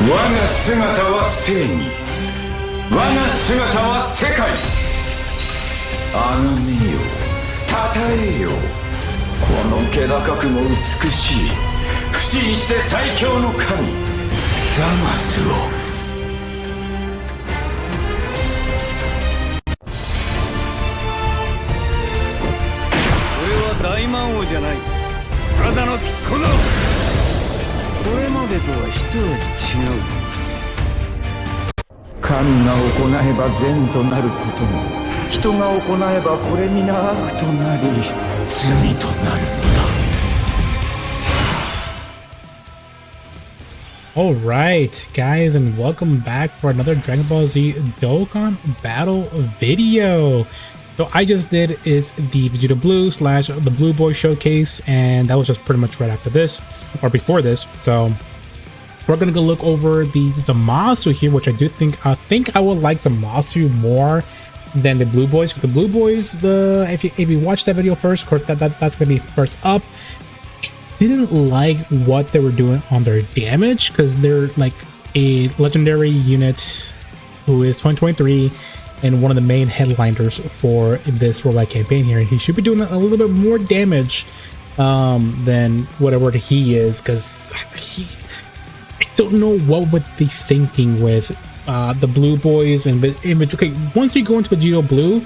我が姿は正義、我が姿は世界。あがめよ、たたえよ、この気高くも美しい、不死にして最強の神ザマスを。大魔王じゃない、ただのピッコロ。これまでとは一味違う。神が行えば善となることも、人が行えばこれ皆悪となり罪となるのだ。Alright guys, and welcome back for another Dragon Ball Z Dokkan Battle video. So I just did is the Vegeta Blue / the Blue Boy showcase, and that was just pretty much right after this or before this. So we're gonna go look over the Zamasu here, which I think I would like Zamasu more than the Blue Boys. Because the Blue Boys, if you watch that video first, of course that's gonna be first up. Didn't like what they were doing on their damage, because they're like a legendary unit who is 2023 and one of the main headliners for this worldwide campaign here, and he should be doing a little bit more damage than whatever he is, because I don't know what would be thinking with the Blue Boys and image. Okay, once you go into Vegeta Blue,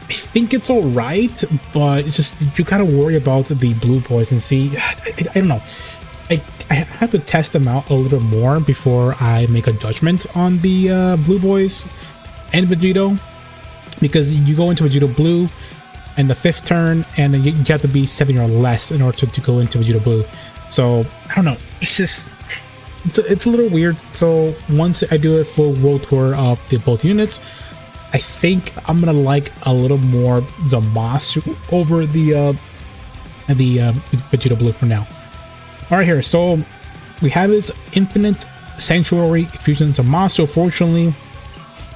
I think it's all right, but it's just you gotta worry about the Blue Boys and see. I don't know. I have to test them out a little bit more before I make a judgment on the Blue Boys and Vegito, because you go into Vegito Blue and the 5th turn, and then you have to be 7 or less in order to go into Vegito Blue. So I don't know. It's just it's a little weird. So once I do a full world tour of the both units, I think I'm gonna like a little more Zamasu over the Vegeta Blue for now. All right, here. So we have this Infinite Sanctuary Fusion Zamasu. Fortunately,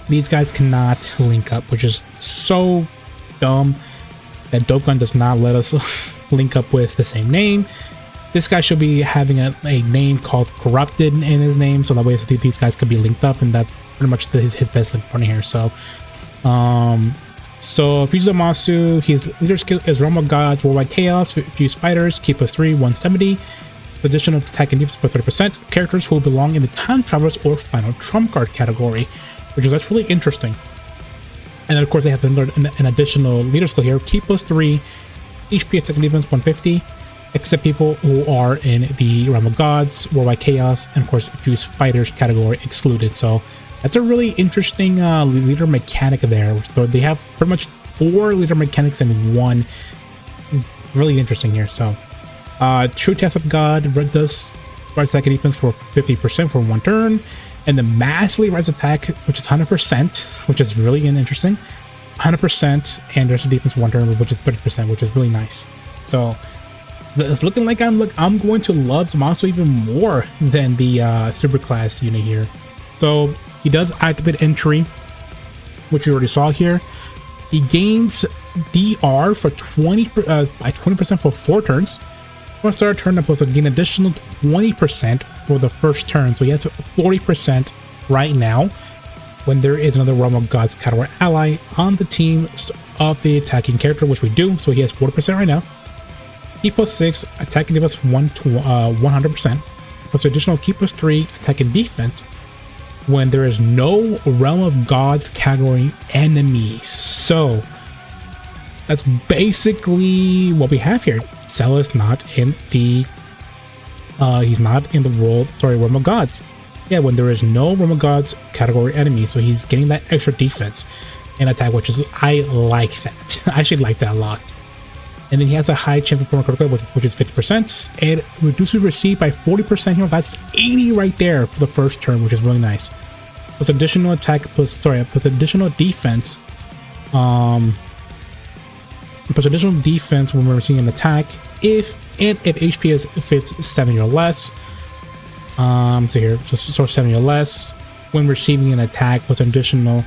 these guys cannot link up, which is so dumb that Dokkan does not let us link up with the same name. This guy should be having a name called Corrupted in his name, so that way these guys could be linked up, and that's pretty much his best link partner here. So Fusion Zamasu, his leader skill is Realm of Gods, Worldwide Chaos, Fuse Fighters, Ki +3, 170. Additional attack and defense by 30%. Characters who belong in the Time Travelers or Final Trump Card category, which is actually interesting. And then of course they have an additional leader skill here, Ki +3, HP attack and defense 150, except people who are in the Realm of Gods, Worldwide Chaos, and of course Fuse Fighters category excluded. So that's a really interesting leader mechanic there. So they have pretty much 4 leader mechanics in one. Really interesting here. So True Test of God does rise attack and defense for 50% for 1 turn, and the massively rise attack, which is 100%, which is really interesting, 100%, and there's a defense 1 turn, which is 30%, which is really nice. So it's looking like I'm going to love Zamasu even more than the super class unit here. So he does activate entry, which you already saw here. He gains DR for 20% for 4 turns. Once start turn, and plus gain additional 20% for the first turn. So he has 40% right now when there is another Realm of Gods category ally on the team of the attacking character, which we do. So he has 40% right now. Ki +6, attack and defense 100%, plus additional Ki +3, attack and defense when there is no Realm of Gods category enemies. So that's basically what we have here. Cell is not in the he's not in the Realm of Gods. Yeah, when there is no Realm of Gods category enemy, so he's getting that extra defense and attack, which is, I like that. I actually like that a lot. And then he has a high chance of critical, which is 50%, and reduces receive by 40% here. That's 80 right there for the first turn, which is really nice. Plus additional attack, plus additional defense. Plus additional defense when we're receiving an attack if HP is 70 or less. So here, so 70 or less when receiving an attack, plus additional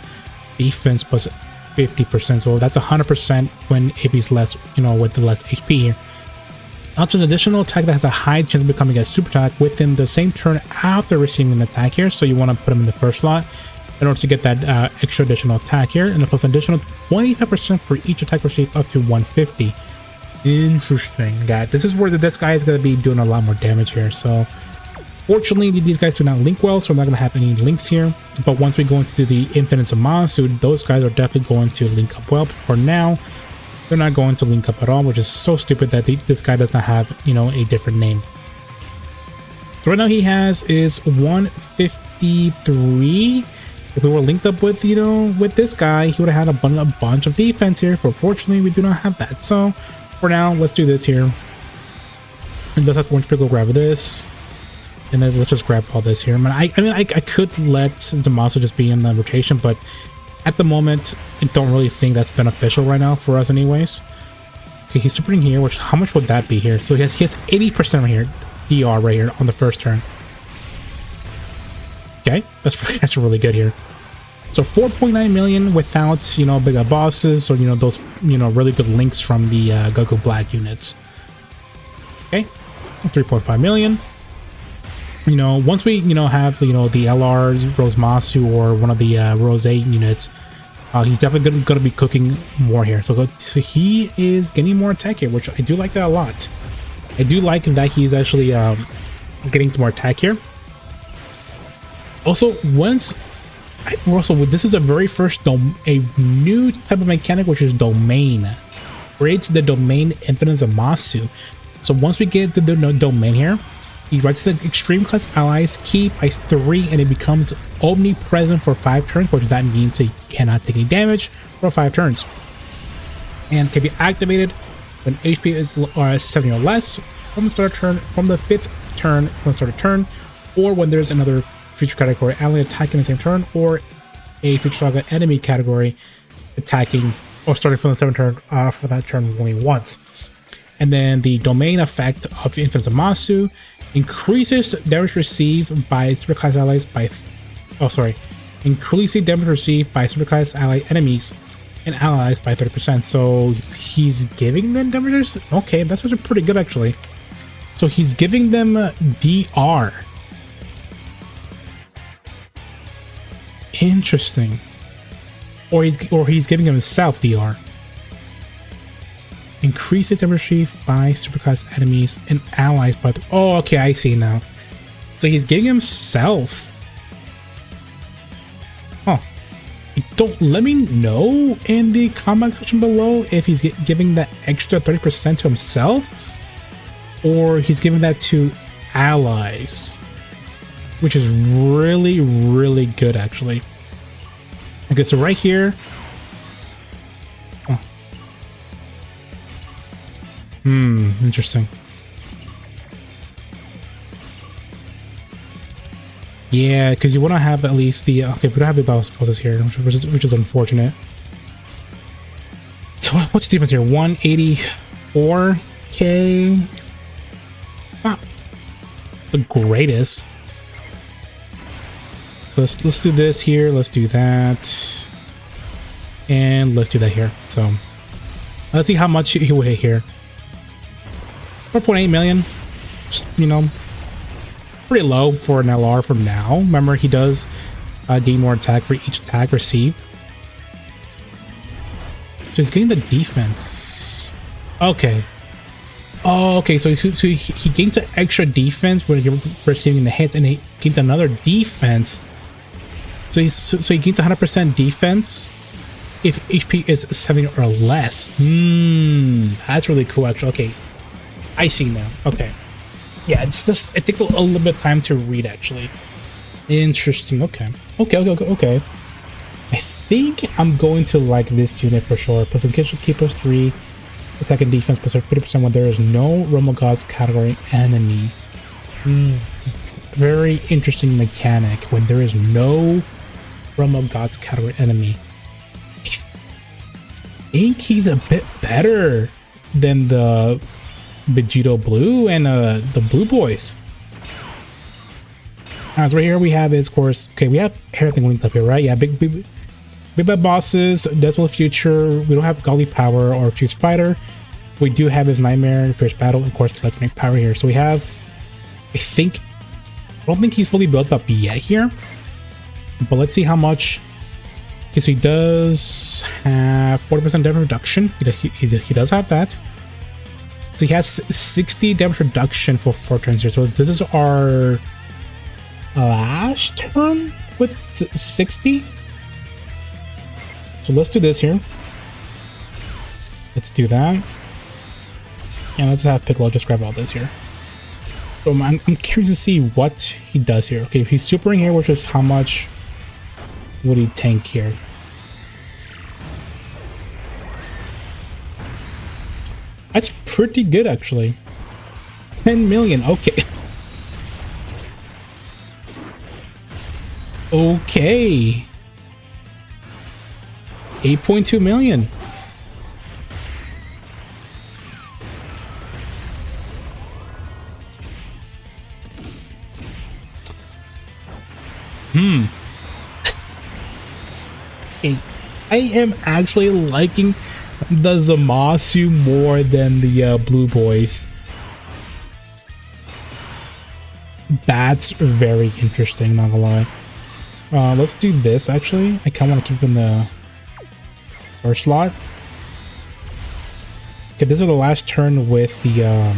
defense plus 50%. So that's 100% when AP is less, with the less HP here. Also, an additional attack that has a high chance of becoming a super attack within the same turn after receiving an attack here. So you want to put them in the first slot in order to get that extra additional attack here. And plus an additional 25% for each attack received up to 150. Interesting. Yeah, this is where this guy is going to be doing a lot more damage here. So fortunately, these guys do not link well, so I'm not going to have any links here. But once we go into the Infinite Zamasu, those guys are definitely going to link up well. But for now, they're not going to link up at all, which is so stupid that this guy does not have, you know, a different name. So right now he has is 153. If we were linked up with, you know, with this guy, he would have had a bunch of defense here. But fortunately, we do not have that. So for now, let's do this here. And let's go grab this. And then let's just grab all this here. I mean, I could let Zamasu just be in the rotation, but at the moment, I don't really think that's beneficial right now for us anyways. Okay, he's supporting here, which how much would that be here? So he has 80% right here, DR right here on the first turn. Okay, that's really good here. So 4.9 million without, you know, big bosses or, you know, those, you know, really good links from the Goku Black units. Okay, 3.5 million. You know, once we, you know, have, you know, the LRs, Rose Masu, or one of the Rose 8 units, he's definitely going to be cooking more here. So he is getting more attack here, which I do like that a lot. I do like that he's actually getting some more attack here. Also, this is a very first a new type of mechanic, which is domain. Creates the domain Infinite Zamasu. So once we get to the domain here, he writes the extreme class allies key by 3 and it becomes omnipresent for 5 turns, which that means he cannot take any damage for 5 turns. And can be activated when HP is 70 or less from the start of turn, from the 5th turn from the start of turn, or when there's another feature category ally attacking the same turn, or a feature target enemy category attacking or starting from the 7th turn for that turn only once. And then the domain effect of Infinite Zamasu increases damage received by superclass allies by increasing damage received by superclass ally enemies and allies by 30%. So he's giving them damage. Okay, that's actually pretty good actually. So he's giving them DR. Interesting. Or he's giving himself DR. Increases damage received by superclass enemies and allies by oh, okay, I see now. So he's giving himself. Oh, don't let me know in the comment section below if he's giving that extra 30% to himself, or he's giving that to allies, which is really, really good actually. Okay, so right here. Interesting. Yeah, because you want to have at least the okay, we don't have the bosses here, which is unfortunate. So what's the difference here? 184k. Not the greatest. Let's do this here. Let's do that, and let's do that here. So let's see how much he will hit here. 4.8 million, you know, pretty low for an LR for now. Remember, he does gain more attack for each attack received. So he's getting the defense. Okay. Oh, okay, so he gains an extra defense when you're receiving the hits, and he gains another defense. So he gains 100% defense if HP is 70 or less. That's really cool, actually. Okay. I see now. Okay. Yeah, it's just it takes a little bit of time to read actually. Interesting. Okay. Okay. I think I'm going to like this unit for sure. Plus keep plus 3 attack and defense plus 50% when there is no Realm of Gods category enemy. It's a very interesting mechanic when there is no Realm of Gods category enemy. I think he's a bit better than the Vegito Blue and the Blue Boys. Alright, so right here we have is, of course, okay, we have everything linked up here, right? Yeah, big bad bosses, Deathful Future. We don't have Godly Power or Fuse Fighter. We do have his Nightmare, Fierce Battle, and of course Electronic Power here. So we have, I don't think he's fully built up yet here. But let's see how much. Okay, so he does have 40% damage reduction. He does have that. So he has 60 damage reduction for 4 turns here. So this is our last turn with 60. So let's do this here. Let's do that. And let's have Piccolo just grab all this here. So I'm curious to see what he does here. Okay, if he's supering here, which is how much would he tank here? That's pretty good, actually. 10 million. Okay. Okay. 8.2 million. I am actually liking the Zamasu more than the Blue Boys. That's very interesting, not gonna lie. Let's do this actually. I kinda wanna keep in the first slot. Okay, this is the last turn with the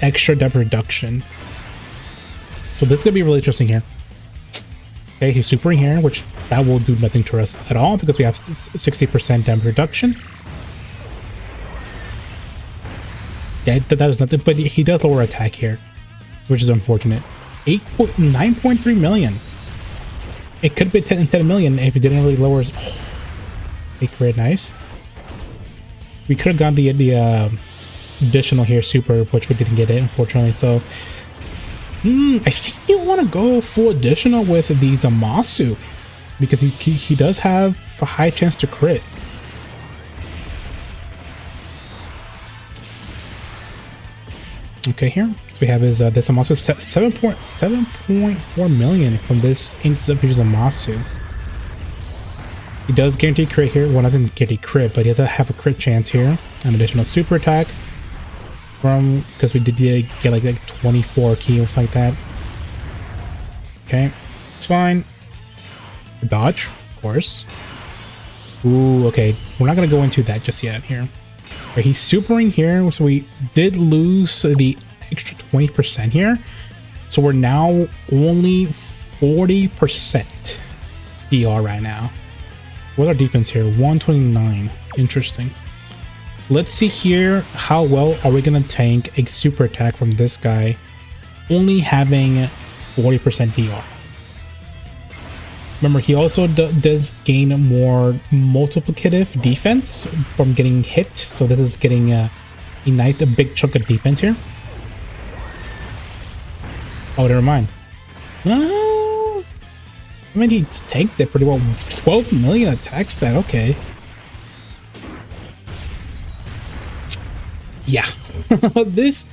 extra depth reduction. So this is gonna be really interesting here. Okay, he's supering here, which that will do nothing to us at all because we have 60% damage reduction. Yeah, that does nothing, but he does lower attack here, which is unfortunate. 9.3 million. It could be 10 million if he didn't really lower his... Oh, very nice. We could have gotten the additional here, super, which we didn't get it, unfortunately, so... I think you want to go full additional with the Zamasu because he does have a high chance to crit. Okay, here. So we have his the Zamasu 7.4 million from this instant features Zamasu. He does guarantee crit here. Well, doesn't guarantee crit, but he does have a crit chance here. An additional super attack. From because we did get like 24 kills like that. Okay, it's fine. Dodge, of course. Ooh, okay. We're not gonna go into that just yet here. But he's supering here, so we did lose the extra 20% here. So we're now only 40% DR right now. What's our defense here? 129. Interesting. Let's see here, how well are we gonna tank a super attack from this guy only having 40% DR. Remember, he also does gain more multiplicative defense from getting hit, so this is getting a big chunk of defense here. Oh, never mind. Well, I mean, he tanked it pretty well. 12 million attack stat, okay. Yeah, this,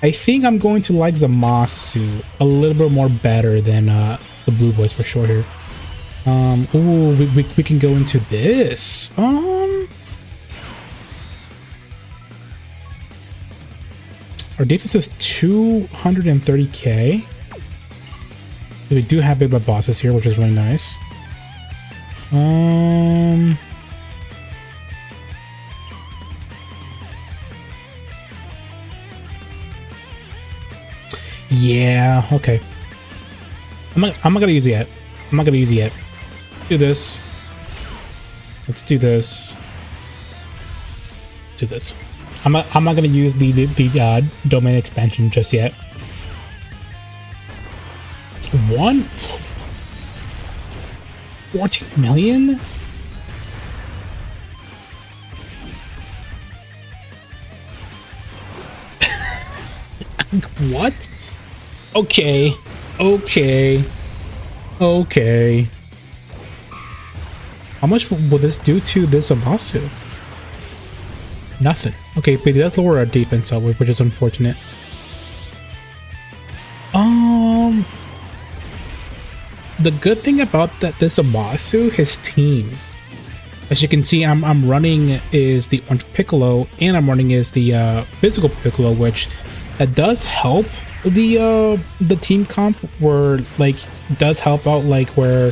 I think I'm going to like Zamasu a little bit more better than the Blue Boys for sure here. Ooh, we can go into this. Our defense is 230k. We do have big bosses here, which is really nice. Yeah, okay. I'm not gonna use it yet. I'm not gonna use it yet. Do this. Let's do this. Do this. I'm not gonna use the domain expansion just yet. 14 million? What? Okay. How much will this do to this Zamasu? Nothing. Okay, but it does lower our defense up, which is unfortunate. The good thing about this Zamasu, his team. As you can see, I'm running is the Orange Piccolo, and I'm running is the physical Piccolo, which that does help the team comp, where like does help out, like where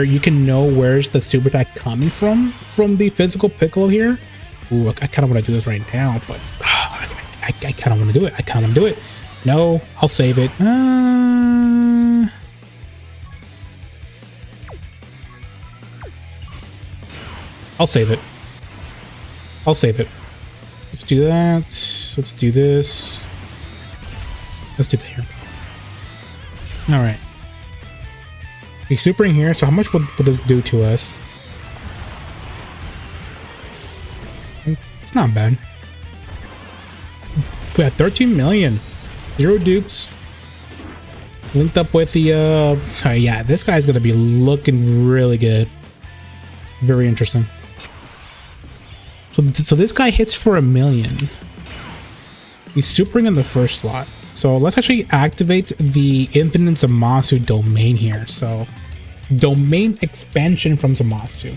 you can know where's the super attack coming from the physical Piccolo here. Ooh, I kind of want to do this right now, but I kind of want to do it. I kind of want to do it. No, I'll save it. I'll save it. I'll save it. Let's do that. Let's do this. Let's do that here. All right. He's super in here. So how much will this do to us? It's not bad. We had 13 million. 0 dupes. Linked up with the yeah, this guy's gonna be looking really good. Very interesting. So this guy hits for 1 million. He's supering in the first slot. So let's actually activate the Infinite Zamasu domain here. So domain expansion from Zamasu.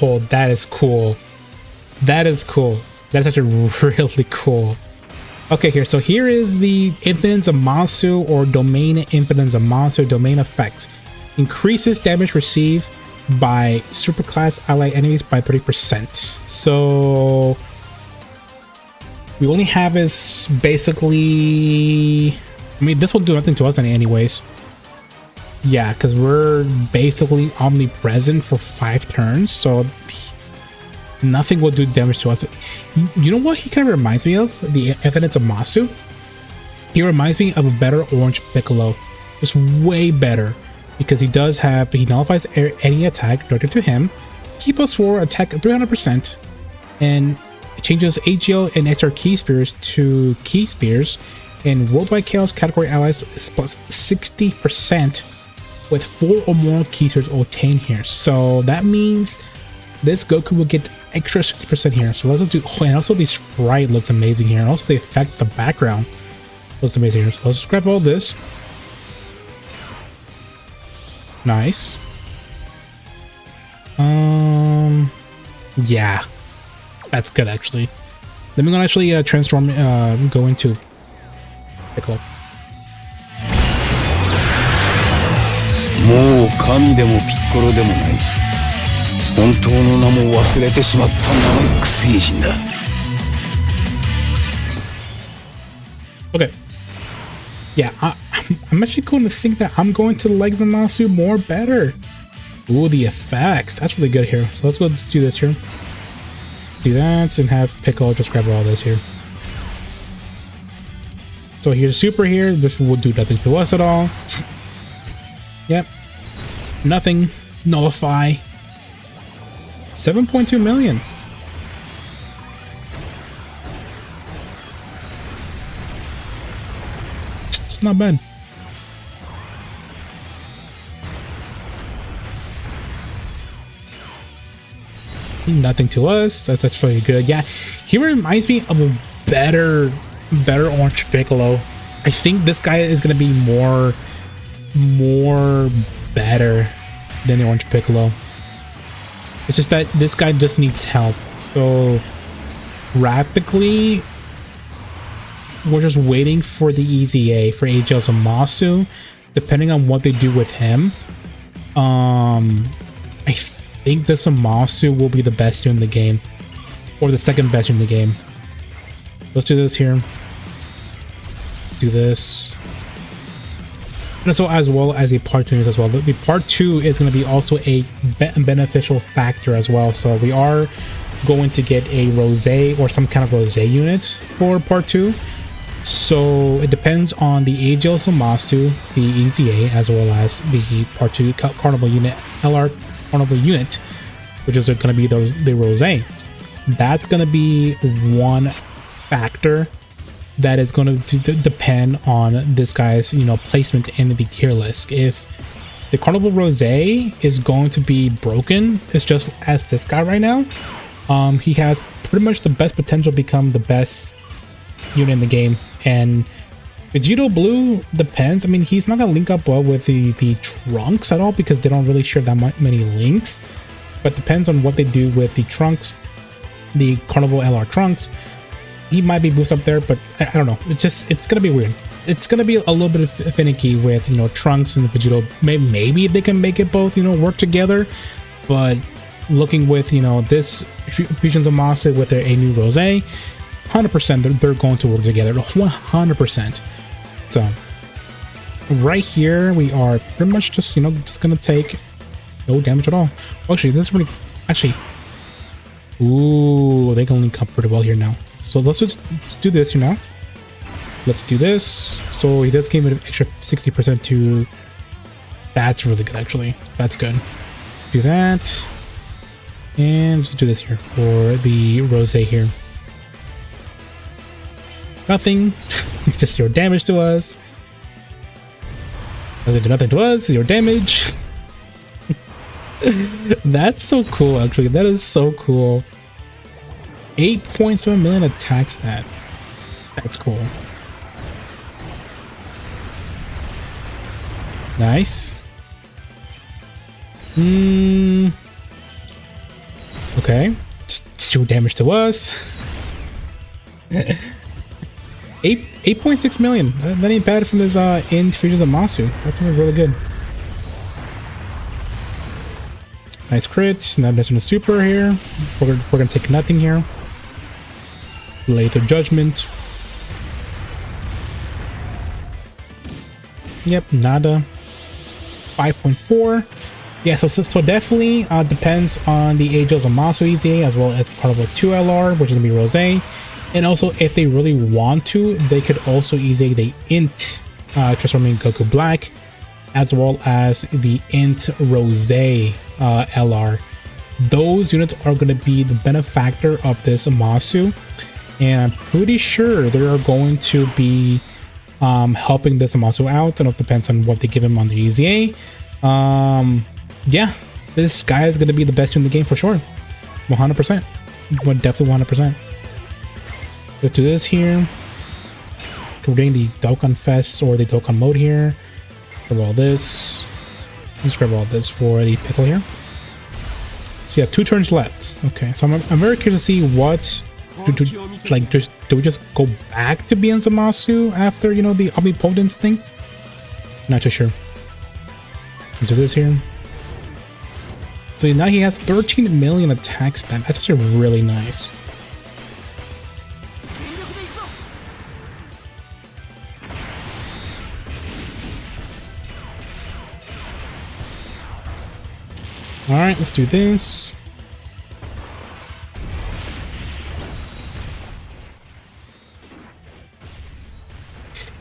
Oh, that is cool. That is cool. That's actually really cool. Okay, here. So here is the Infinite Zamasu or Domain Infinite Zamasu domain effects. Increases damage received by superclass allied enemies by 30%. So we only have is basically, I mean, this will do nothing to us anyways. Yeah, because we're basically omnipresent for 5 turns, so nothing will do damage to us. You know what he kind of reminds me of? The Infinite Zamasu. He reminds me of a better Orange Piccolo. Just way better, because he does have, he nullifies any attack directed to him. Key +4 attack 300%, and it changes AGL and XR Key Spears to Key Spears, and Worldwide Chaos category allies is plus 60%. With 4 or more key spears obtained here. So that means this Goku will get extra 60% here. So let's do, oh, and also the sprite looks amazing here. And also the effect, the background looks amazing here. So let's just grab all this. Nice. Yeah, that's good actually. Then we're gonna actually transform, go into Piccolo. もう神でもピッコロでもない。本当の名も忘れてしまったナメック星人だ。Okay. Yeah, I'm actually going to think that I'm going to like the Zamasu more better. Ooh, the effects. That's really good here. So let's go do this here. Do that and have Piccolo just grab all this here. So here's super here. This will do nothing to us at all. Yep. Nothing. Nullify. 7.2 million. It's not bad. Nothing to us. That's really good. Yeah, he reminds me of a better Orange Piccolo. I think this guy is gonna be more better than the Orange Piccolo. It's just that this guy just needs help. So practically we're just waiting for the EZA for AGL Zamasu. Depending on what they do with him, I think the Zamasu will be the best in the game, or the second best in the game. Let's do this here. Let's do this. And so as well as the part 2 as well. The part 2 is going to be also a beneficial factor as well. So we are going to get a Rosé or some kind of Rosé unit for part 2. So it depends on the AGL Zamasu, the EZA, as well as the part 2 Carnival unit, LR Carnival unit. which is going to be the Rose. That's going to be one factor that is going to depend on this guy's, you know, placement in the tier list. If the Carnival Rose is going to be broken, it's just as this guy right now, he has pretty much the best potential to become the best unit in the game. And Vegito Blue depends. I mean, he's not gonna link up well with the Trunks at all because they don't really share that many links, but depends on what they do with the Trunks, the Carnival LR Trunks. He might be boosted up there, but I don't know. It's gonna be weird. It's gonna be a little bit finicky with, you know, Trunks and Vegito. Maybe they can make it both, you know, work together, but looking with, you know, this Fusion Zamasu with a new Rose, 100% they're going to work together, 100%. So right here we are pretty much just, you know, just gonna take no damage at all. Actually, this is really ooh, they can link up pretty well here now. So let's do this, you know. Let's do this. So he does give it an extra 60% to. That's really good, actually. That's good. Do that. And just do this here for the Rose here. Nothing. It's just 0 damage to us. Doesn't do nothing to us. 0 damage. That's so cool, actually. That is so cool. 8.7 million attack stat. That's cool. Nice. Okay. Just 0 damage to us. 8.6 million. That ain't bad from this in Fusion Zamasu. That's really good. Nice crit. Now there's a super here. We're gonna take nothing here. Blades of Judgment. Yep, nada. 5.4. Yeah, so definitely depends on the age of Zamasu EZA as well as the Carnival 2 LR, which is gonna be Rose. And also, if they really want to, they could also EZA the Int transforming Goku Black, as well as the Int Rose LR. Those units are going to be the benefactor of this Zamasu, and I'm pretty sure they are going to be helping this Zamasu out. And it depends on what they give him on the EZA. Yeah, this guy is going to be the best in the game for sure. 100%. But definitely 100%. Let's do this here. We're doing the Dokkan Fest or the Dokkan mode here. Grab all this. Let's grab all this for the pickle here. So you have 2 turns left. Okay, so I'm very curious to see what do we just go back to being Zamasu after, you know, the omnipotence thing? Not too sure. Let's do this here. So now he has 13 million attack stat. That's actually really nice. Alright, let's do this.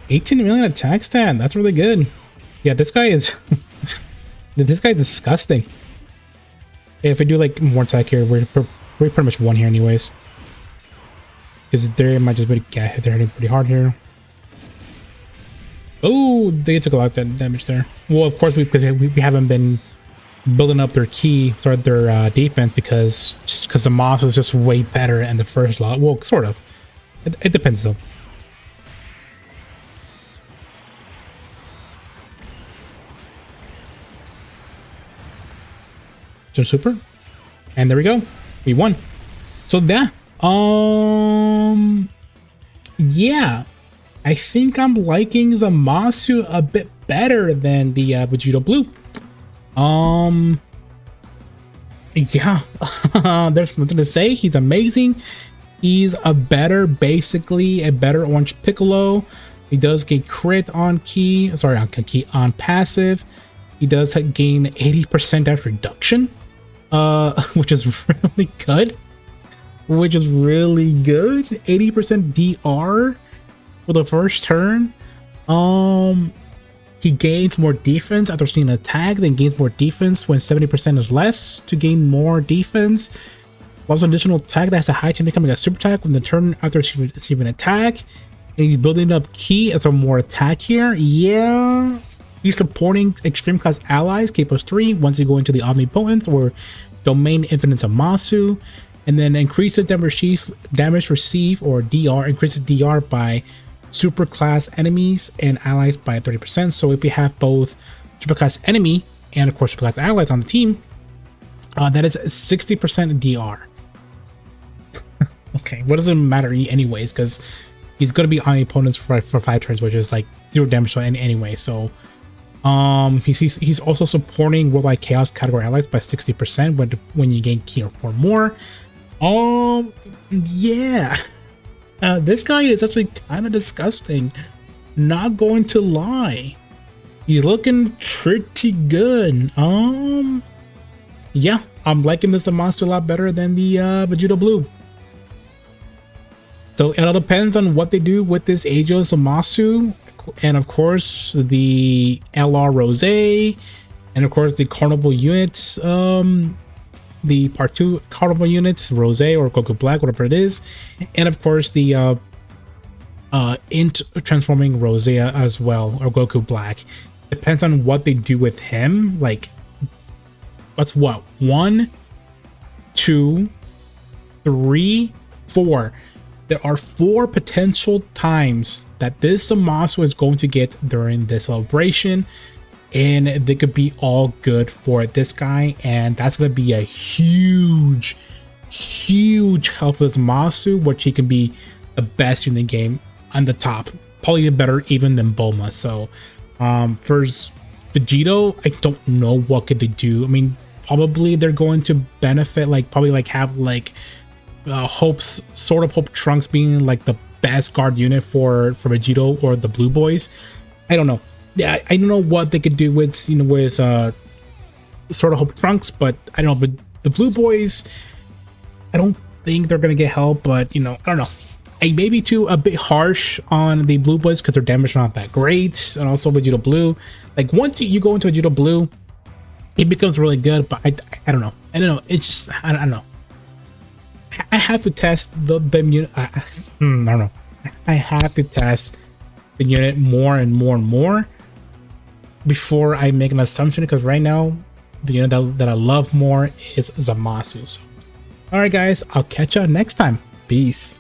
$18 million attack stat. That's really good. Yeah, this guy is this guy's disgusting. If we do like more attack here, we're pretty much won here anyways. Because they might just get hit there pretty hard here. Oh, they took a lot of damage there. Well, of course we haven't been building up their defense because the Moss was just way better in the first lot. Well, sort of. It depends though. Super, and there we go. We won. So yeah, yeah, I think I'm liking Zamasu a bit better than the Vegito Blue. Yeah, there's nothing to say. He's amazing. He's basically a better Orange Piccolo. He does get crit on key. Sorry, on passive. He does gain 80% damage reduction, which is really good. 80% DR for the first turn. he gains more defense after receiving an attack, then gains more defense when 70% is less to gain more defense. Also, an additional attack that has a high chance of becoming a super attack when the turn after receiving an attack. And he's building up ki as a more attack here. Yeah. He's supporting extreme class allies, K+3, once you go into the Omnipotent or Domain Infinite Zamasu. And then increase the damage received or DR, increase the DR by super class enemies and allies by 30%. So if we have both super class enemy and of course super class allies on the team, that is 60% DR. Okay, what does it matter anyways? Because he's going to be on opponents for 5 turns, which is like 0 damage to anyway. So he's also supporting Worldwide Chaos category allies by 60% when you gain ki or more. Yeah. This guy is actually kind of disgusting. Not going to lie. He's looking pretty good. Yeah, I'm liking this Zamasu a lot better than the Vegeta Blue. So it all depends on what they do with this Ohyao Zamasu, and of course the LR Rose, and of course the Carnival units, the Part 2 Carnival units, Rose or Goku Black, whatever it is, and of course the Int transforming Rose as well, or Goku Black. Depends on what they do with him. Like, that's what, 1, 2, 3, 4. There are 4 potential times that this Zamasu is going to get during this celebration, and they could be all good for this guy, and that's going to be a huge help for this Zamasu, which he can be the best in the game on the top, probably better even than Bulma. So for Vegito, I don't know what could they do. I mean, probably they're going to benefit, like probably like have like Hope's sort of Hope Trunks being like the best guard unit for Vegito or the Blue Boys. I don't know. Yeah, I don't know what they could do with, you know, with sort of Hope Trunks, but I don't know. But the Blue Boys, I don't think they're gonna get help. But you know, I don't know. I may be too a bit harsh on the Blue Boys because their damage is not that great, and also Vegito Blue. Like once you go into Vegito Blue, it becomes really good. But I don't know. I don't know. It's just I don't know. I have to test the unit. I don't know. I have to test the unit more and more before I make an assumption, because right now the unit that I love more is Zamasu. So, all right, guys, I'll catch you next time. Peace.